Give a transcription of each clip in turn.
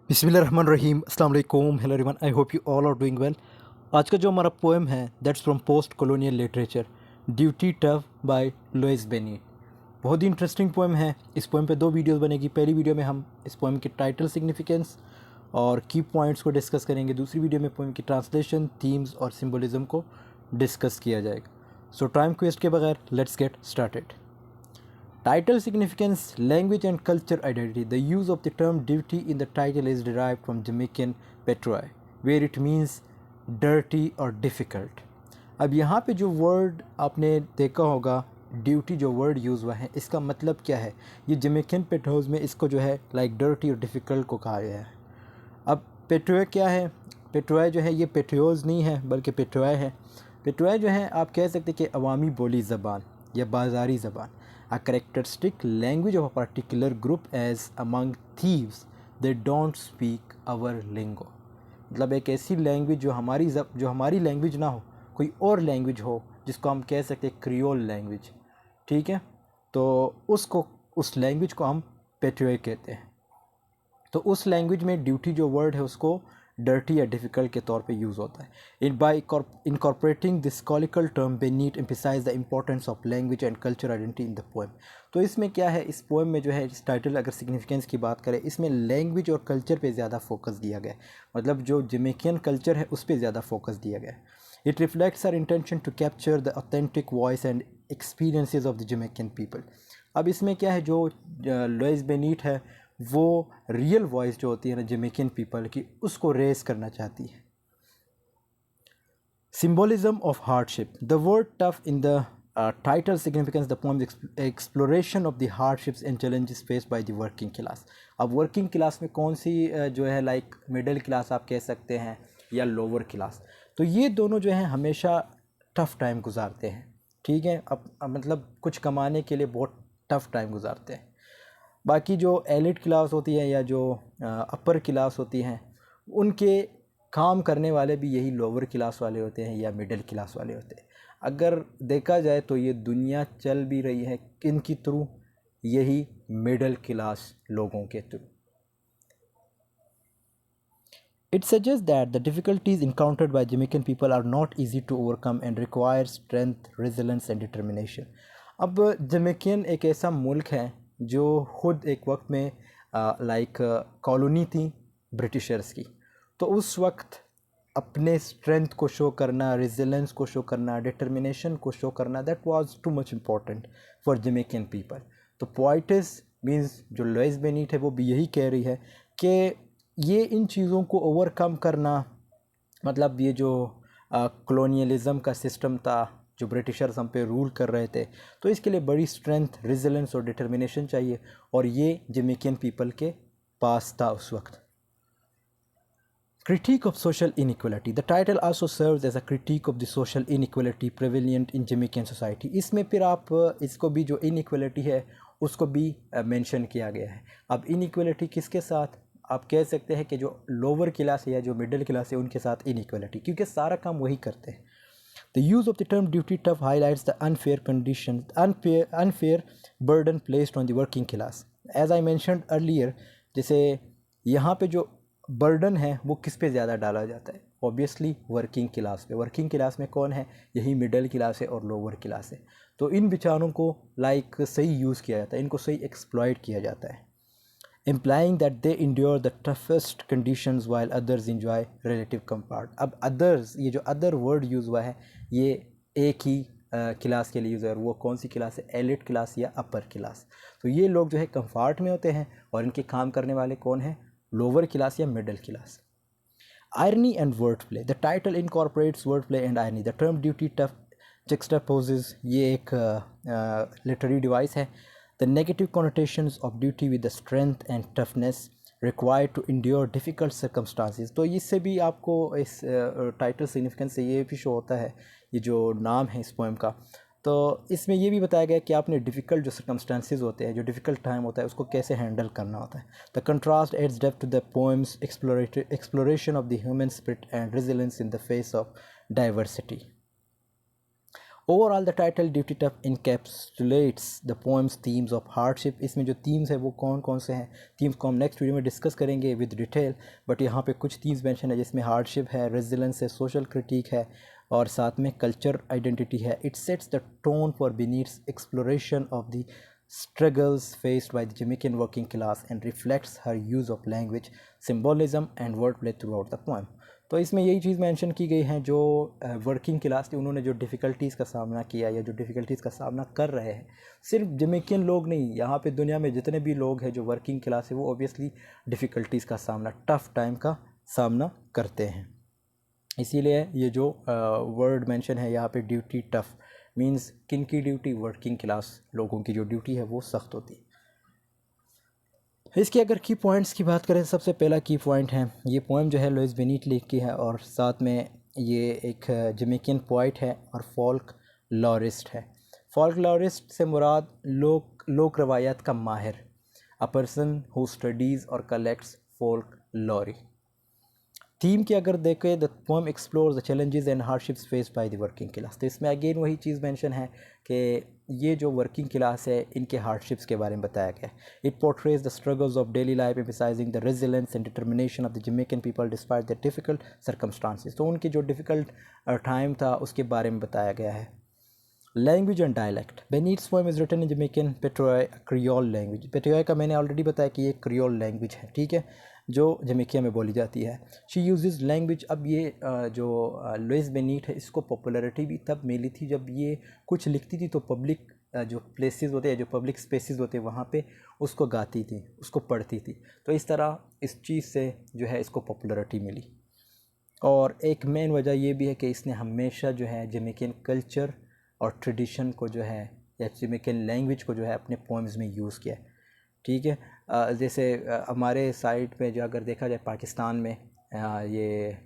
बिस्मिल्लाहिर्रहमानिर्रहीम अस्सलाम वालेकुम hello everyone I hope you all are doing well. आज का जो हमारा पोएम है that's from post colonial literature duty tough by Louise Bennett. बहुत ही इंटरेस्टिंग पोएम है। इस पोएम पे दो वीडियोस बनेगी। पहली वीडियो में हम इस पोएम के टाइटल सिग्निफिकेंस और की पॉइंट्स को डिस्कस करेंगे। दूसरी वीडियो में पोएम की ट्रांसलेशन, थीम्स और सिम्बोलिज्म को डिस्कस किया जाएगा। सो टाइम वेस्ट के बगैर let's get started. Title significance, language and culture identity. The use of the term duty in the title is derived from Jamaican patois, where it means dirty or difficult. अब यहाँ पे जो word आपने देखा होगा, duty जो word use हुआ है, इसका मतलब क्या है? ये जमैकन पेट्रोज में इसको जो है लाइक डर्टी और डिफ़िकल्ट को कहा गया है। अब पेट्रोए क्या है? पेट्रोए जो है ये पेट्रोज नहीं है बल्कि पेट्रोए है। पेट्रोए जो है आप कह सकते हैं कि अवामी बोली ज़बान या बाज़ारी ज़बान। A characteristic language of a particular group as among thieves they don't speak our lingo। मतलब एक ऐसी लैंग्वेज जो हमारी लैंग्वेज ना हो, कोई और लैंग्वेज हो जिसको हम कह सकते हैं क्रियोल लैंग्वेज, ठीक है? तो उस लैंग्वेज को हम पेट्रोए कहते हैं। तो उस लैंग्वेज में ड्यूटी जो वर्ड है उसको डर्टी या डिफ़िकल्ट के तौर पे यूज़ होता है। In by incorporating this colloquial term Bennett emphasize the importance of language and culture identity in the poem. तो इसमें क्या है, इस पोएम में जो है, इस टाइटल अगर सिग्निफिकेंस की बात करें, इसमें लैंग्वेज और कल्चर पे ज़्यादा फोकस दिया गया है। मतलब जो जमैकियन कल्चर है उस पर ज़्यादा फोकस दिया गया है। It reflects our intention to capture the authentic voice and experiences of the Jamaican people. अब इसमें क्या है, जो लुइस बेनीट है वो रियल वॉइस जो होती है ना जमैकियन पीपल की, उसको रेस करना चाहती है। Symbolism of hardship. The word tough in the title significance the poem's exploration of the hardships and challenges faced by the working class। अब वर्किंग क्लास में कौन सी जो है लाइक मिडिल क्लास आप कह सकते हैं या लोअर क्लास, तो ये दोनों जो हैं हमेशा टफ़ टाइम गुजारते हैं, ठीक है? अब मतलब कुछ कमाने के लिए बहुत टफ़ टाइम गुजारते हैं। बाकी जो एलिट क्लास होती है या जो अपर क्लास होती हैं, उनके काम करने वाले भी यही लोअर क्लास वाले होते हैं या मिडिल क्लास वाले होते हैं। अगर देखा जाए तो ये दुनिया चल भी रही है किन की थ्रू? यही मिडिल क्लास लोगों के through. It suggests that the difficulties encountered by Jamaican people are not easy to overcome and require strength, resilience and determination। अब जमैकियन एक ऐसा मुल्क है जो खुद एक वक्त में लाइक कॉलोनी थी ब्रिटिशर्स की। तो उस वक्त अपने स्ट्रेंथ को शो करना, रेजिलेंस को शो करना, डिटर्मिनेशन को शो करना, that was too much important for Jamaican people. तो पोइटिस मीन्स जो लुइस बेनीट है वो भी यही कह रही है कि ये इन चीज़ों को ओवरकम करना, मतलब ये जो कॉलोनियलिज़म का सिस्टम था, जो ब्रिटिशर्स हम पे रूल कर रहे थे, तो इसके लिए बड़ी स्ट्रेंथ, रेजिलेंस और डिटर्मिनेशन चाहिए, और ये जमैकियन पीपल के पास था उस वक्त। Critique of social inequality. The title also serves as a critique of the social inequality prevalent in Jamaican society। इसमें फिर आप इसको भी जो inequality है उसको भी मेंशन किया गया है। अब inequality किसके साथ? आप कह सकते हैं कि जो लोअर क्लास है या जो मिडिल क्लास है उनके साथ inequality, क्योंकि सारा काम वही करते हैं। The use of the term duty tough highlights the unfair conditions, unfair burden placed on the working class। As I mentioned earlier, जैसे यहाँ पे जो बर्डन है वो किस पे ज़्यादा डाला जाता है? ऑब्वियसली वर्किंग क्लास पे। वर्किंग क्लास में कौन है? यही मिडिल क्लास है और लोअर क्लास है। तो इन बेचारों को लाइक सही यूज़ किया जाता है, इनको सही एक्सप्लॉइट किया जाता है, implying that they endure the toughest conditions while others enjoy relative comfort। अब others, ये जो अदर वर्ड यूज़ हुआ है ये एक ही क्लास के लिए यूज़ है, और वो कौन सी क्लास है? एलिट क्लास या अपर क्लास। तो ये लोग जो है कंफर्ट में होते हैं, और इनके काम करने वाले कौन हैं? लोअर क्लास या middle class. Irony and wordplay. The title incorporates wordplay and irony। The term duty tough juxtaposes, ये एक literary device है, the negative connotations of duty with the strength and toughness required to endure difficult circumstances। तो इससे भी आपको इस title significance से ये भी शो होता है, ये जो नाम है इस पोएम का, तो इसमें ये भी बताया गया कि आपने डिफ़िकल्ट जो सर्कमस्टांसेस होते हैं, जो डिफ़िकल्ट टाइम होता है, उसको कैसे हैंडल करना होता है। The contrast adds depth to the poem's exploration of the human spirit and resilience in the face of diversity. Overall the title Dutty Tough encapsulates the poem's themes of hardship. इसमें जो themes है वो कौन कौन से हैं, themes को हम नेक्स्ट वीडियो में डिस्कस करेंगे विद डिटेल, बट यहाँ पे कुछ थीम्स मेंशन है जिसमें हार्डशिप है, रेजिलेंस है, सोशल क्रिटिक है और साथ में कल्चर आइडेंटिटी है। It sets the tone for Bennett's exploration of the struggles faced by the Jamaican working class and reflects her use of language, symbolism and wordplay throughout the poem। तो इसमें यही चीज़ mention की गई है जो working class थी उन्होंने जो डिफ़िकल्टीज़ का सामना किया या जो डिफ़िकल्टीज़ का सामना कर रहे हैं। सिर्फ जमैकियन लोग नहीं, यहाँ पे दुनिया में जितने भी लोग हैं जो वर्किंग क्लास है वो ऑब्वियसली डिफ़िकल्टीज़ का सामना, टफ़ टाइम का सामना करते हैं। इसीलिए ये जो वर्ड मेंशन है यहाँ पे ड्यूटी टफ़ मींस किन की ड्यूटी, वर्किंग क्लास लोगों की जो ड्यूटी है वो सख्त होती है। इसके अगर की पॉइंट्स की बात करें, सबसे पहला की पॉइंट है ये पोएम जो है लुइस बेनीट लिख की है और साथ में ये एक जमैकियन पोइट है और फोल्क लॉरिस्ट है। फोल्क लॉरिस्ट से मुराद लोक रवायात का माहिर, अ पर्सन हु स्टडीज़ और कलेक्ट्स फोल्क लॉरी। थीम की अगर देखें, the poem explore the challenges and hardships faced by the working class. तो इसमें अगेन वही चीज़ मेंशन है कि ये जो वर्किंग क्लास है इनके हार्डशिप्स के बारे में बताया गया है। It portrays the struggles of daily life emphasising the resilience and determination of the Jamaican people despite the difficult circumstances. तो उनकी जो डिफ़िकल्ट टाइम था उसके बारे में बताया गया है। Language and dialect, Bennett's poem is written in Jamaican Patois Creole language. Patois का मैंने ऑलरेडी बताया कि ये क्रियोल लैंग्वेज है, ठीक है, जो जमैकिया में बोली जाती है। She uses language. अब ये जो लुइस बेनीट है इसको पॉपुलैरिटी भी तब मिली थी जब ये कुछ लिखती थी तो पब्लिक जो प्लेसेस होते हैं, जो पब्लिक स्पेसेस होते हैं वहाँ पे उसको गाती थी, उसको पढ़ती थी। तो इस तरह इस चीज़ से जो है इसको पॉपुलैरिटी मिली। और एक मेन वजह ये भी है कि इसने हमेशा जो है जमैकियन कल्चर और ट्रेडिशन को जो है या जमैकियन लैंग्वेज को जो है अपने पोएम्स में यूज़ किया है, ठीक है। जैसे हमारे साइड में जो अगर देखा जाए पाकिस्तान में ये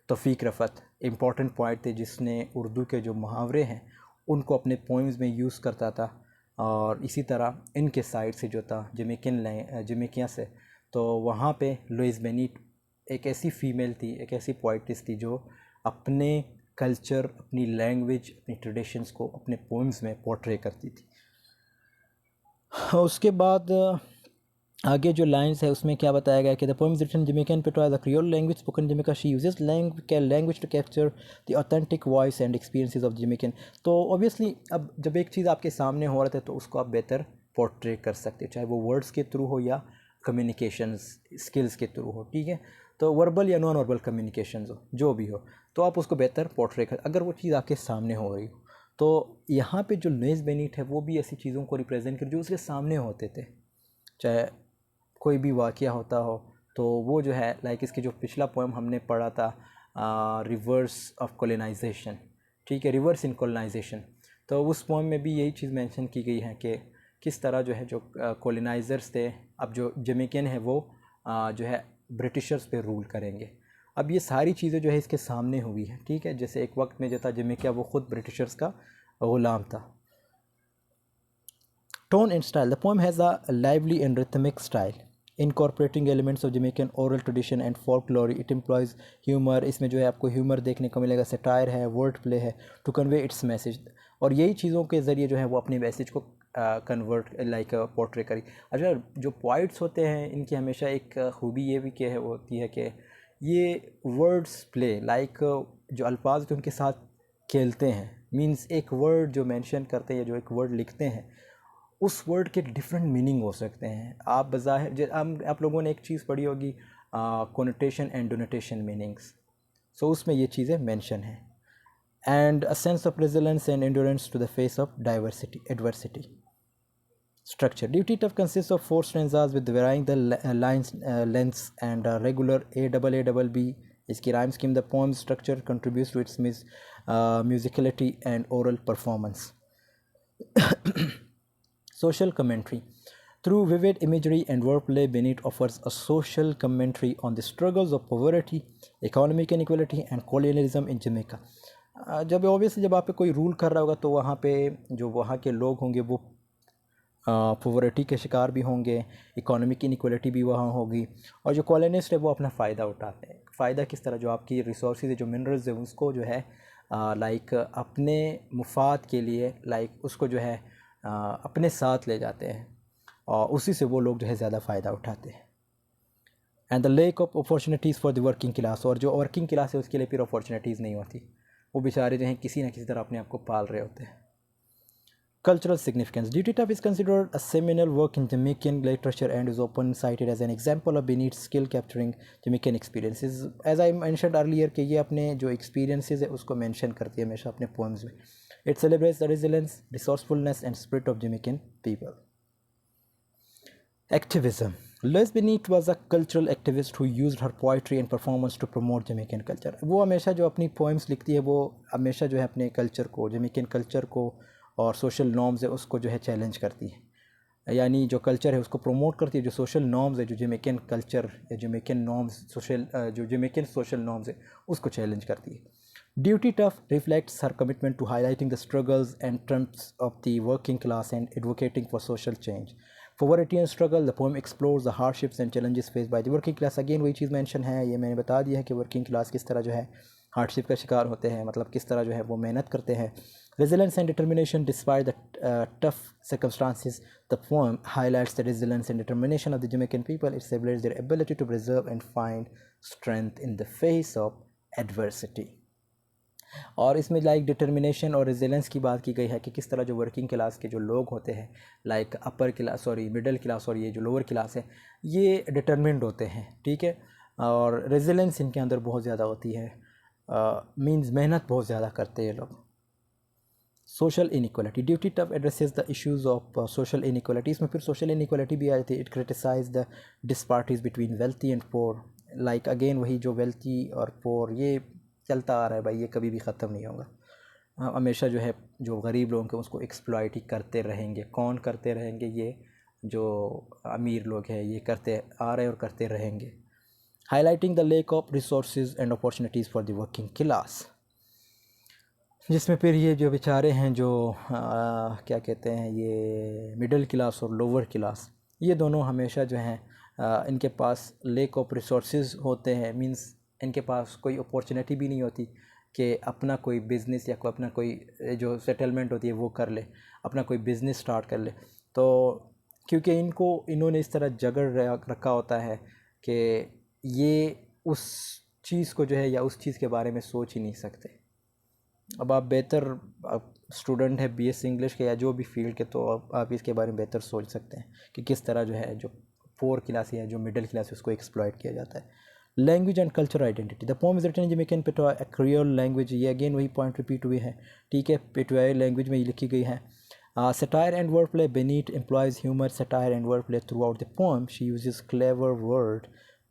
तौफीक रफ़त इम्पॉर्टेंट पॉइंट थे जिसने उर्दू के जो मुहावरे हैं उनको अपने पोएम्स में यूज़ करता था। और इसी तरह इनके साइड से जो था जमैकिया से, तो वहाँ पे लुइस बेनीट एक ऐसी फ़ीमेल थी, एक ऐसी पोइटिस थी जो अपने कल्चर, अपनी लैंग्वेज, अपनी ट्रेडिशंस को अपने पोएम्स में पोर्ट्रे करती थी। उसके बाद आगे जो लाइंस है उसमें क्या बताया गया कि the poem is written Jamaican Patois the Creole language spoken Jamaica. She uses language to capture the authentic voice and experiences of Jamaican. तो ऑब्वियसली अब जब एक चीज़ आपके सामने हो रहा था तो उसको आप बेहतर पोर्ट्रे कर सकते हो, चाहे वो वर्ड्स के थ्रू हो या कम्युनिकेशंस स्किल्स के थ्रू हो, ठीक है। तो वर्बल या नॉन वर्बल कम्युनिकेशंस हो, जो भी हो, तो आप उसको बेहतर पोर्ट्रे कर, अगर वो चीज़ आपके सामने हो रही हो। तो यहाँ पे जो लुइस बेनीट है वो भी ऐसी चीज़ों को रिप्रेजेंट कर जो उसके सामने होते थे, चाहे कोई भी वाक़या होता हो। तो वो जो है लाइक इसके जो पिछला पोएम हमने पढ़ा था रिवर्स ऑफ कॉलोनाइजेशन, ठीक है, रिवर्स इन कॉलोनाइजेशन, तो उस पोएम में भी यही चीज़ मेंशन की गई है कि किस तरह जो है जो कॉलोनाइजर्स थे अब जो जमैकन है वो जो है ब्रिटिशर्स पे रूल करेंगे। अब ये सारी चीज़ें जो है इसके सामने हुई है, ठीक है। जैसे एक वक्त में जो था जमैका वो ख़ुद ब्रिटिशर्स का ग़ुलाम था। Tone and style. The poem has a lively and rhythmic style, incorporating elements of Jamaican oral tradition and folklore. It employs humor. इसमें जो है आपको humor देखने को मिलेगा, satire है, word play है, to convey its message। और यही चीज़ों के ज़रिए जो है वो अपनी मैसेज को कन्वर्ट लाइक पोर्ट्रे करी। अच्छा, जो पोइट्स होते हैं इनकी हमेशा एक खूबी ये भी क्या है होती है कि ये वर्ड्स प्ले लाइक जो अल्फाज होते हैं उनके साथ खेलते हैं। मीन्स एक वर्ड जो मेंशन करते हैं, जो एक वर्ड लिखते हैं, उस वर्ड के डिफरेंट मीनिंग हो सकते हैं। आप बज़ाहिर आप लोगों ने एक चीज़ पढ़ी होगी connotation and denotation meanings, so उसमें ये चीज़ें मेंशन हैं। And a sense of resilience and endurance to the face of adversity. Structure. Duty Tough consists of 4 stanzas with varying the lines lengths and a regular AAAB. इसकी rhyme scheme. The poem structure contributes to its musicality and oral performance. Social commentary. Through vivid imagery and wordplay, Beneat offers a social commentary on the struggles of poverty, economic inequality and colonialism in Jamaica. जब obviously जब आप पे कोई rule कर रहा होगा तो वहाँ पे जो वहाँ के लोग होंगे वो पॉवर्टी के शिकार भी होंगे, इकोनॉमिक इनइक्वालिटी भी वहाँ होगी, और जो कॉलोनिस्ट है वो अपना फ़ायदा उठाते हैं। फ़ायदा किस तरह, जो आपकी रिसोर्सेज है, जो मिनरल्स है, उसको जो है लाइक अपने मुफाद के लिए लाइक उसको जो है अपने साथ ले जाते हैं और उसी से वो लोग जो है ज़्यादा फ़ायदा उठाते हैं। And the lake of opportunities for the working class, और जो वर्किंग क्लास है उसके लिए फिर अपॉर्चुनिटीज़ नहीं होती, वो बेचारे जो हैं किसी न किसी तरह अपने आप को पाल रहे होते हैं। Cultural significance. Duty Tough is considered a seminal work in Jamaican literature and is often cited as an example of Bennett's skill capturing Jamaican experiences. As I mentioned earlier कि ये अपने जो experiences है उसको mention करती है हमेशा अपने poems में. It celebrates the resilience, resourcefulness and spirit of Jamaican people. Activism. Lois Bennett was a cultural activist who used her poetry and performance to promote Jamaican culture. वो हमेशा जो अपनी poems लिखती है वो हमेशा जो है अपने culture को, Jamaican culture को और सोशल नॉर्म्स है उसको जो है चैलेंज करती है, यानी जो कल्चर है उसको प्रमोट करती है, जो सोशल नॉर्म्स है, जो जमैकन कल्चर या जमैकन नॉर्म्स जो जमैकन सोशल नॉर्म्स है उसको चैलेंज करती है। Duty tough reflects her commitment to highlighting the struggles and triumphs of the working class and advocating for social change. Poverty and struggle, the poem explores the hardships and challenges face by the working class. Again वही चीज़ mention है, ये मैंने बता दिया है कि working class किस तरह जो है हार्डशिप का शिकार होते हैं, मतलब किस तरह जो है वो मेहनत करते हैं। Resilience and determination despite the tough circumstances. The poem highlights the resilience and determination of the Jamaican people. It celebrates their ability to preserve and find strength in the face of adversity. और इसमें like determination और resilience की बात की गई है कि किस तरह जो वर्किंग क्लास के जो लोग होते हैं, like upper class middle class और ये जो लोअर क्लास है, ये डिटर्मिन्ड होते हैं, ठीक है, और रेजिलेंस इनके अंदर बहुत ज़्यादा होती है, मींस मेहनत बहुत ज़्यादा करते हैं ये लोग। Social inequality. Dutty Tough addresses the issues of social inequality. इसमें फिर सोशल इनइक्वालिटी भी आई थी. It criticize the disparities between wealthy and poor. Like again वही जो वेल्थी और पोर, ये चलता आ रहा है भाई, ये कभी भी ख़त्म नहीं होगा, हमेशा जो है जो गरीब लोगों के उसको एक्सप्लॉइट ही करते रहेंगे। कौन करते रहेंगे? ये जो अमीर लोग हैं ये करते आ रहे और करते रहेंगे। Highlighting the lake of resources and opportunities for the working class, जिसमें फिर ये जो बेचारे हैं जो क्या कहते हैं, ये मिडिल क्लास और लोअर क्लास, ये दोनों हमेशा जो हैं इनके पास लेक ऑफ रिसोर्सेज होते हैं, मींस इनके पास कोई अपॉर्चुनिटी भी नहीं होती कि अपना कोई बिज़नेस या कोई अपना कोई जो सेटलमेंट होती है वो कर ले, अपना कोई बिज़नेस स्टार्ट कर ले। तो क्योंकि इन्होंने इस तरह जगड़ रखा होता है कि ये उस चीज़ को जो है या उस चीज़ के बारे में सोच ही नहीं सकते। अब आप बेहतर स्टूडेंट है बीएससी इंग्लिश के या जो भी फील्ड के, तो आप इसके बारे में बेहतर सोच सकते हैं कि किस तरह जो है जो पोर क्लास या जो मिडिल क्लास है उसको एक्सप्लॉइट किया जाता है। Language and culture identity. The poem is written in Jamaican Patwa, a creole language. ये अगेन वही पॉइंट रिपीट हुए हैं, ठीक है, पेटवाई लैंग्वेज में ये लिखी गई है. Satire and wordplay. Benit employs humor, satire and wordplay throughout the poem. She uses clever word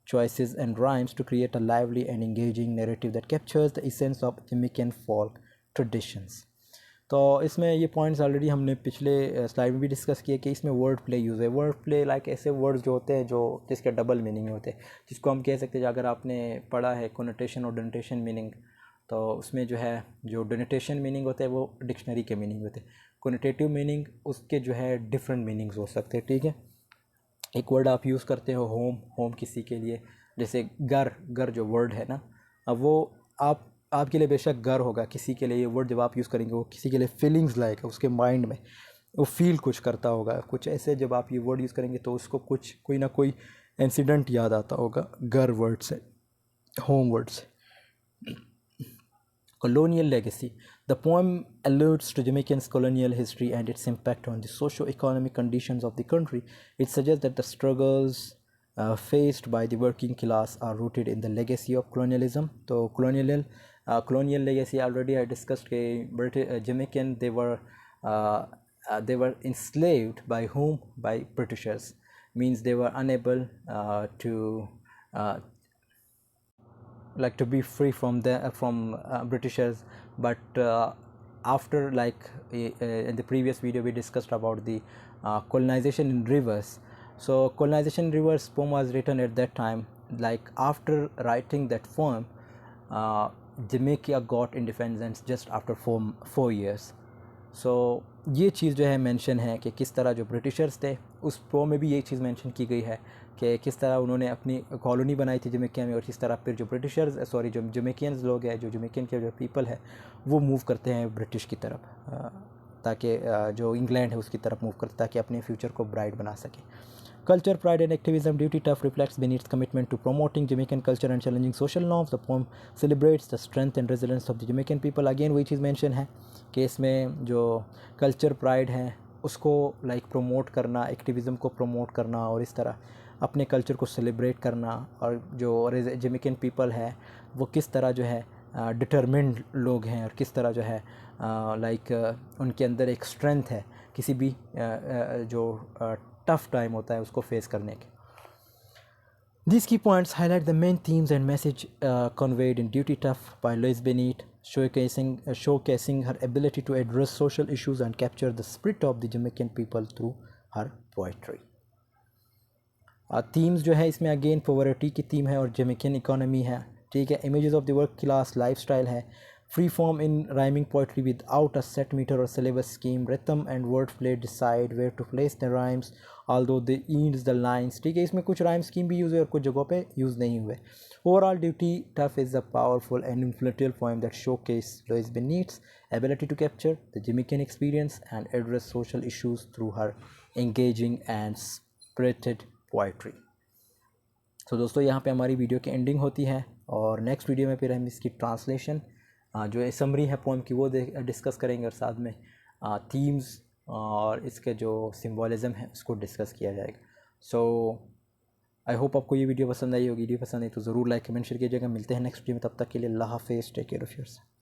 choices and rhymes to create a lively and engaging narrative that captures the essence of Jamaican folk traditions. तो इसमें ये points already हमने पिछले slide में भी discuss किए कि इसमें वर्ड प्ले यूज़ है। वर्ड प्ले लाइक ऐसे वर्ड्स जो होते हैं जो जिसके डबल मीनिंग होते हैं, जिसको हम कह सकते हैं, अगर आपने पढ़ा है कोनोटेशन और डोनेटेशन मीनिंग, तो उसमें जो है जो डोनेटेशन मीनिंग होते हैं वो डिक्शनरी के मीनिंग होते हैं, कोनोटेटिव मीनिंग उसके जो है डिफरेंट मीनिंग्स हो सकते हैं, ठीक है। एक वर्ड आप यूज़ करते हो होम किसी के लिए, जैसे घर जो वर्ड है ना, अब वो आपके लिए बेशक घर होगा, किसी के लिए ये वर्ड जब आप यूज़ करेंगे वो किसी के लिए फीलिंग्स लाइक है, उसके माइंड में वो फील कुछ करता होगा, कुछ ऐसे जब आप ये वर्ड यूज़ करेंगे तो उसको कोई ना कोई इंसिडेंट याद आता होगा घर वर्ड से, होम वर्ड से। Colonial legacy. The poem alludes to Jamaican's colonial history and its impact on the socio-economic conditions of the country. It suggests that the struggles faced by the working class are rooted in the legacy of colonialism. So colonial legacy already I discussed. Jamaican they were enslaved by whom? By Britishers. Means they were unable to be free from Britishers, but after in the previous video we discussed about the colonization in rivers. So colonization in rivers poem was written at that time. Like after writing that poem, Jamaica got independence just after 4 years. सो ये चीज़ जो है mention है कि किस तरह जो Britishers थे, उस प्रो में भी ये चीज़ मेंशन की गई है कि किस तरह उन्होंने अपनी कॉलोनी बनाई थी जमैका में, और किस तरह फिर जो ब्रिटिशर्स सॉरी जो जमैकियंस लोग हैं, जो जमैकन के जो पीपल है वो मूव करते हैं ब्रिटिश की तरफ, ताकि जो इंग्लैंड है उसकी तरफ मूव करते ताकि अपने फ्यूचर को ब्राइट बना सके। Culture, pride, and activism. Duty Tough reflects Bennett's commitment to promoting Jamaican culture and challenging social norms. The poem celebrates the strength and resilience of the Jamaican people. Again वही चीज़ mention है कि इसमें जो culture pride है उसको like promote करना, activism को प्रमोट करना, और इस तरह अपने कल्चर को सेलिब्रेट करना, और जो जमैकन पीपल है वो किस तरह जो है डिटरमिन्ड लोग हैं, और किस तरह जो है लाइक उनके अंदर एक स्ट्रेंथ है किसी भी जो टफ टाइम होता है उसको फेस करने के। These key points highlight the main themes and message conveyed in Duty Tough by Louise Bennet, showcasing her ability to address social issues and capture the spirit of the Jamaican people through her poetry. Themes जो है इसमें again poverty की theme है और Jamaican economy है, ठीक है। Images of the work class lifestyle है, free form in rhyming poetry without a set meter और syllabus scheme, rhythm and word play decide where to place the rhymes although they ईड्स the lines, ठीक है। इसमें कुछ rhyme scheme भी use हुए और कुछ जगहों पे यूज़ नहीं हुए। Overall Dutty Tough is a powerful and influential poem that showcase Louise Bennett's ability to capture the Jamaican experience and address social issues through her engaging and spirited poetry. तो दोस्तों यहाँ पे हमारी वीडियो की ending होती है, और next video में फिर हम इसकी ट्रांसलेशन जो समरी है पोएम की वो डिस्कस करेंगे, और साथ में थीम्स और इसके जो सिम्बोलिज़म है उसको डिस्कस किया जाएगा। सो आई होप आपको ये वीडियो पसंद आई होगी। वीडियो पसंद आई तो ज़रूर लाइक कमेंट शेयर कीजिएगा। मिलते हैं नेक्स्ट वीडियो में, तब तक के लिए अल्लाह हाफिज़, टेक केयर ऑफ़ योरसेल्फ।